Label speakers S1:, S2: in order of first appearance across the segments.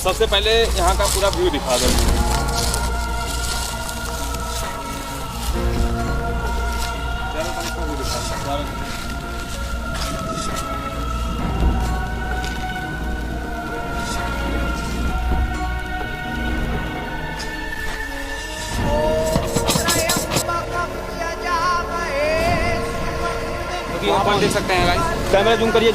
S1: सबसे पहले यहाँ का पूरा व्यू दिखा दो।
S2: यहाँ पर देख सकते हैं गाइस,
S1: कैमरा जूम करिए।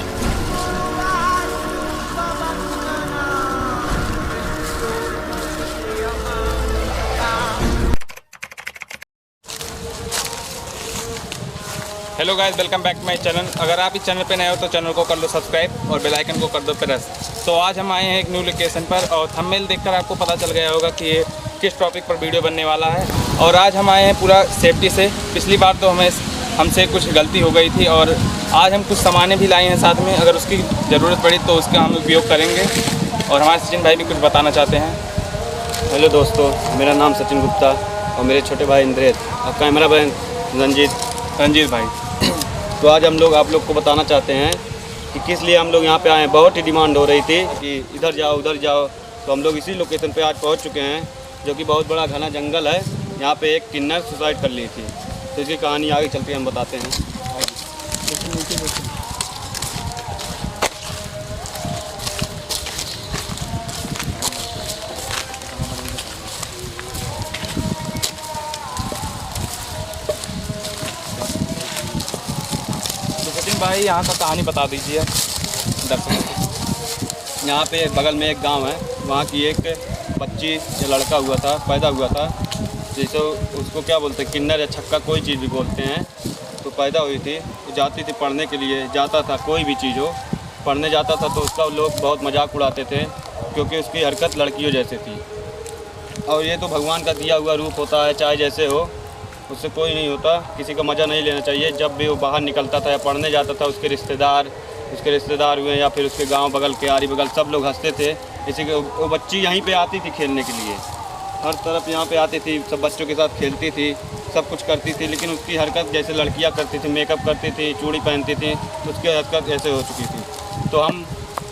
S1: Hello guys, welcome back to my channel. अगर आप इस चैनल पे नए हो तो चैनल को कर लो सब्सक्राइब और बेल आइकन को कर दो प्रेस। तो आज हम आए हैं एक न्यू लोकेशन पर और थंबनेल देखकर आपको पता चल गया होगा कि ये किस टॉपिक पर वीडियो बनने वाला है। और आज हम आए हैं पूरा सेफ्टी से। पिछली बार तो हमसे कुछ गलती हो गई थी और आज हम कुछ सामानें भी लाए हैं साथ में। अगर उसकी ज़रूरत पड़ी तो उसका हम उपयोग करेंगे। और हमारे सचिन भाई भी कुछ बताना चाहते हैं।
S3: हेलो दोस्तों, मेरा नाम सचिन गुप्ता और मेरे छोटे भाई इंद्रेत और कैमरा मैन
S1: रंजीत भाई।
S3: तो आज हम लोग आप लोग को बताना चाहते हैं कि किस लिए हम लोग यहाँ पे आए हैं। बहुत ही डिमांड हो रही थी कि इधर जाओ उधर जाओ, तो हम लोग इसी लोकेशन पे आज पहुँच चुके हैं, जो कि बहुत बड़ा घना जंगल है। यहाँ पे एक किन्नर सुसाइड कर ली थी, तो इसकी कहानी आगे चल के हम बताते हैं।
S1: भाई यहाँ का कहानी बता दीजिए दर्शकों को।
S3: यहाँ पे बगल में एक गांव है, वहाँ की एक बच्ची या लड़का हुआ था, पैदा हुआ था, जैसे उसको क्या बोलते हैं, किन्नर या छक्का कोई चीज़ भी बोलते हैं। तो पैदा हुई थी, तो जाती थी पढ़ने के लिए, जाता था कोई भी चीज़ हो, पढ़ने जाता था तो उसका लोग बहुत मजाक उड़ाते थे, क्योंकि उसकी हरकत लड़कियों जैसे थी। और ये तो भगवान का दिया हुआ रूप होता है, चाहे जैसे हो, उससे कोई नहीं होता। किसी का मज़ा नहीं लेना चाहिए। जब भी वो बाहर निकलता था या पढ़ने जाता था, उसके रिश्तेदार हुए या फिर उसके गांव बगल के आरी बगल सब लोग हंसते थे। इसी के वो बच्ची यहीं पे आती थी खेलने के लिए, हर तरफ यहाँ पे आती थी, सब बच्चों के साथ खेलती थी, सब कुछ करती थी। लेकिन उसकी हरकत जैसे लड़कियाँ करती थी, मेकअप करती थी, चूड़ी पहनती थी, तो उसकी हरकत ऐसे हो चुकी थी। तो हम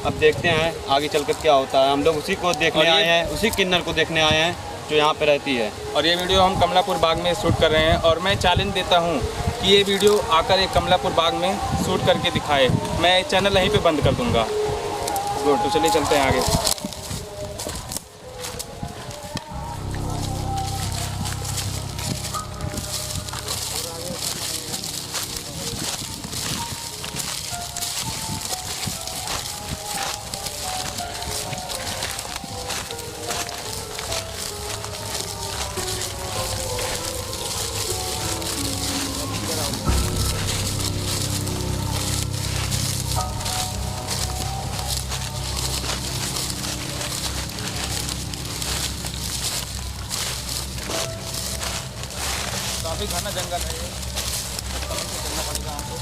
S3: अब देखते हैं आगे चल कर क्या होता है। हम लोग उसी को देखने आए हैं, उसी किन्नर को देखने आए हैं जो यहाँ पे रहती है।
S1: और ये वीडियो हम कमलापुर बाग में शूट कर रहे हैं और मैं चैलेंज देता हूँ कि ये वीडियो आकर एक कमलापुर बाग में शूट करके दिखाए। मैं चैनल यहीं पे बंद कर दूँगा। गुड, तो चलिए चलते हैं आगे। काफ़ी घना जंगल है ये, समझ के चलना पड़ेगा हमको।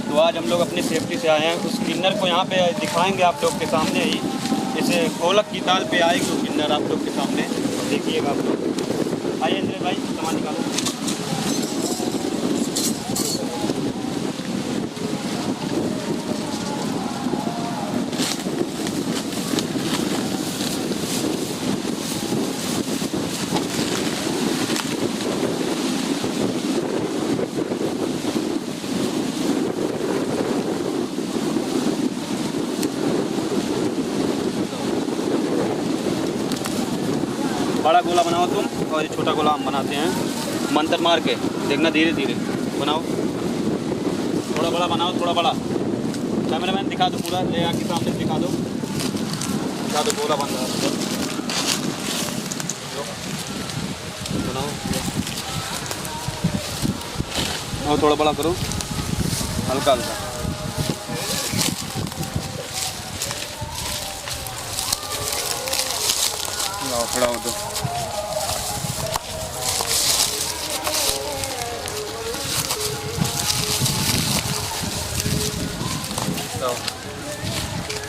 S3: तो आज हम लोग अपनी सेफ्टी से आए हैं। उस किन्नर को यहाँ पे दिखाएंगे आप लोग के सामने ही। इसे खोलक की ताल पे आएगी वो किन्नर आप लोग के सामने, देखिएगा आप लोग। आइए इंद्र भाई, सामान निकालो। बड़ा गोला बनाओ तुम और ये छोटा गोला हम बनाते हैं, मंतर मार के देखना, धीरे धीरे बनाओ। थोड़ा बड़ा बनाओ, थोड़ा बड़ा। कैमरामैन दिखा दो पूरा, ले आके सामने दिखा दो गोला बन रहा है। बनाओ और थोड़ा बड़ा करो, हल्का हल्का।
S1: खड़ा हो तो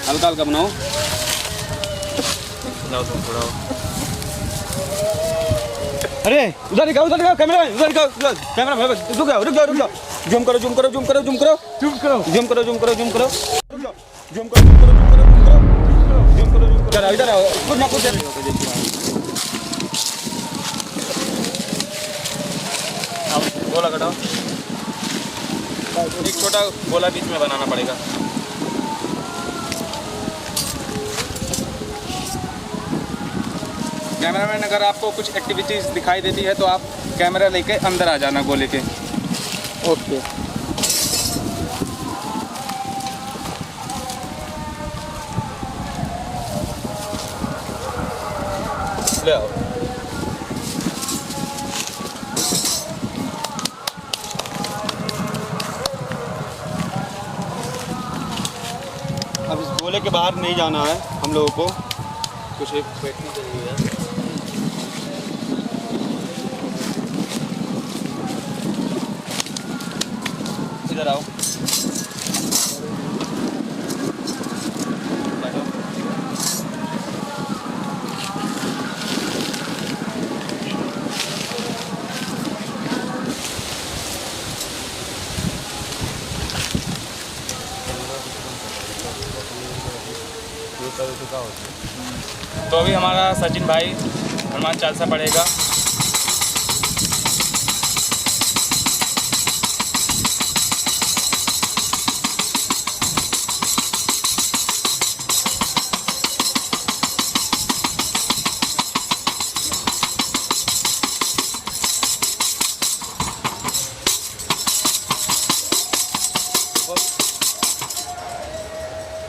S3: हल्का हल्का बनाओ।
S1: थोड़ा
S3: अरे उधर दिखाओ कैमरा, उधर दिखाओ कैमरा। रुक जाओ। जूम करो। रुक जाओ। इधर आओ, कुछ ना कुछ।
S1: गोला कटाओ, एक छोटा गोला बीच में बनाना पड़ेगा। कैमरामैन, अगर आपको कुछ एक्टिविटीज़ दिखाई देती है तो आप कैमरा लेके अंदर आ जाना गोले के।
S3: ओके। ले आओ। अब इस गोले के बाहर नहीं जाना है हम लोगों को, कुछ बैठने के लिए है। इधर आओ।
S1: तो अभी हमारा सचिन भाई हनुमान चालीसा पढ़ेगा।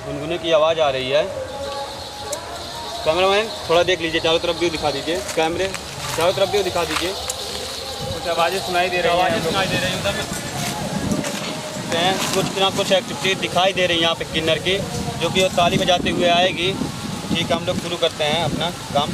S3: गुनगुने की आवाज़ आ रही है। कैमरामैन थोड़ा देख लीजिए, चारों तरफ व्यू दिखा दीजिए। कैमरे चारों तरफ व्यू दिखा दीजिए।
S1: कुछ आवाज़ें सुनाई दे रही हैं,
S3: उधर में कुछ ना कुछ एक्टिविटी दिखाई दे रही है यहाँ पे किन्नर की, जो कि वो ताली बजाते हुए आएगी। ठीक है, हम लोग शुरू करते हैं अपना काम।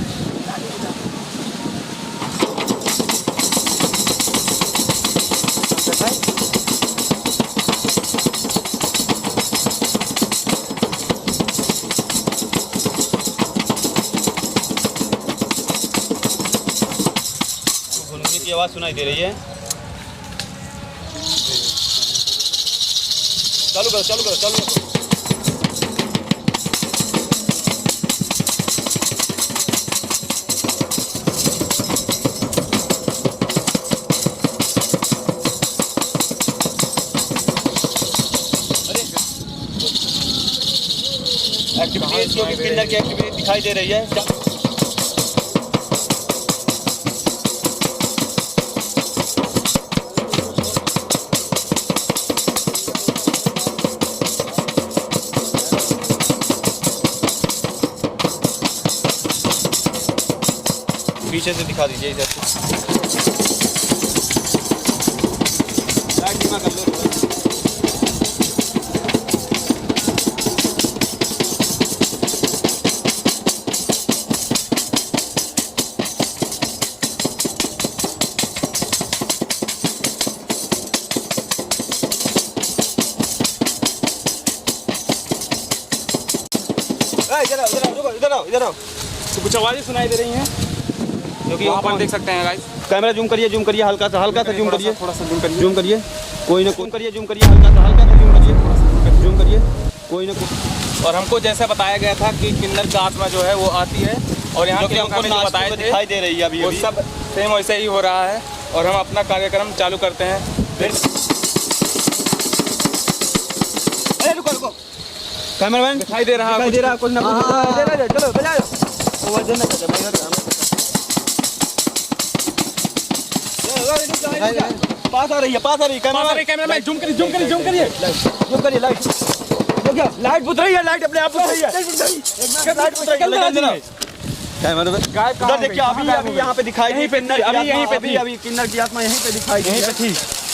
S3: की आवाज़ सुनाई दे रही है। चालू करो। एक्टिविटी जो कि किन्नर की एक्टिविटी दिखाई दे रही है। पीछे से दिखा दीजिए इधर से। कर लो। इधर आओ।
S1: तो कुछ आवाज़ें सुनाई दे रही हैं जो कि ऊपर देख सकते हैं गाइस।
S3: कैमरा जूम करिए, हल्का सा जूम करिए,
S1: थोड़ा सा जूम करिए,
S3: जूम करिए। कोई ना जूम करिए, हल्का सा जूम करिए, कोई ना कोई।
S1: और हमको जैसे बताया गया था कि किन्नर का आत्मा जो है वो आती है और यहाँ के हमको बताए थे,
S3: दिखाई दे रही है अभी
S1: वो सब सेम वैसे ही हो रहा है। और हम अपना कार्यक्रम चालू करते हैं।
S3: अरे रुको कैमरामैन
S1: दिखाई दे रहा
S3: कुछ ना कुछ। चलो बजाओ। पास आ रही है
S1: कैमरा जूम करिए
S3: लाइट बुझ रही है, लाइट अपने आप बुझ रही है। उधर देखिए, अभी यहाँ पे दिखाई दी, अभी किन्नर की आत्मा यहीं पे दिखाई दी,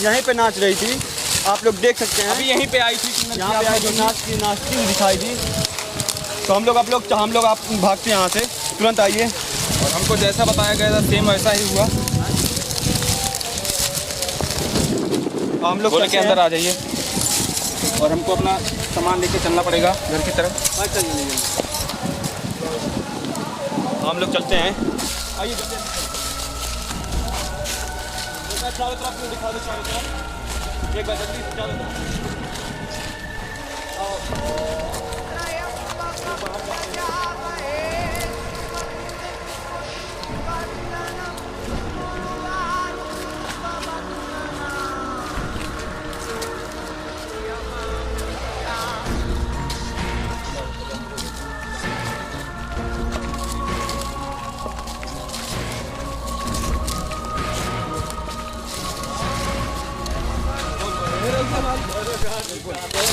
S3: यहीं पे नाच रही थी, आप लोग देख सकते हैं।
S1: अभी यहीं पे आई थी,
S3: यहाँ पे आई, नाचती हुई दिखाई दी। तो हम लोग आप भागते यहाँ से, तुरंत आइए।
S1: और हमको जैसा बताया गया था सेम वैसा ही हुआ।
S3: हम लोग
S1: बोले के अंदर आ जाइए और हमको अपना सामान लेके चलना पड़ेगा घर की तरफ।
S3: हम लोग चलते हैं, आइए चलते हैं। चारों तरफ दिखा दो, चारों तरफ एक बार जल्दी से चारों तरफ।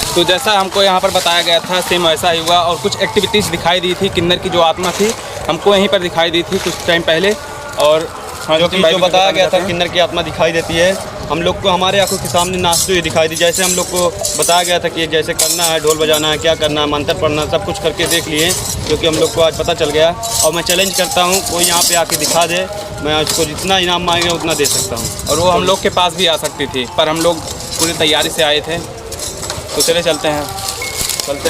S1: तो जैसा हमको यहाँ पर बताया गया था सेम वैसा ही हुआ। और कुछ एक्टिविटीज़ दिखाई दी थी, किन्नर की जो आत्मा थी हमको यहीं पर दिखाई दी थी कुछ टाइम पहले। और
S3: जो बताया गया था किन्नर की आत्मा दिखाई देती है, हम लोग को हमारे आंखों के सामने नाचते हुए दिखाई दी। जैसे हम लोग को बताया गया था कि जैसे करना है, ढोल बजाना है, क्या करना है, मंत्र पढ़ना, सब कुछ करके देख लिए, जो कि हम लोग को आज पता चल गया। और मैं चैलेंज करता हूँ, कोई यहाँ पे आके दिखा दे, मैं उसको जितना इनाम मांगे उतना दे सकता हूँ।
S1: और वो हम लोग के पास भी आ सकती थी, पर हम लोग पूरी तैयारी से आए थे। तो चले चलते हैं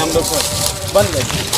S3: हम लोग बंद गए।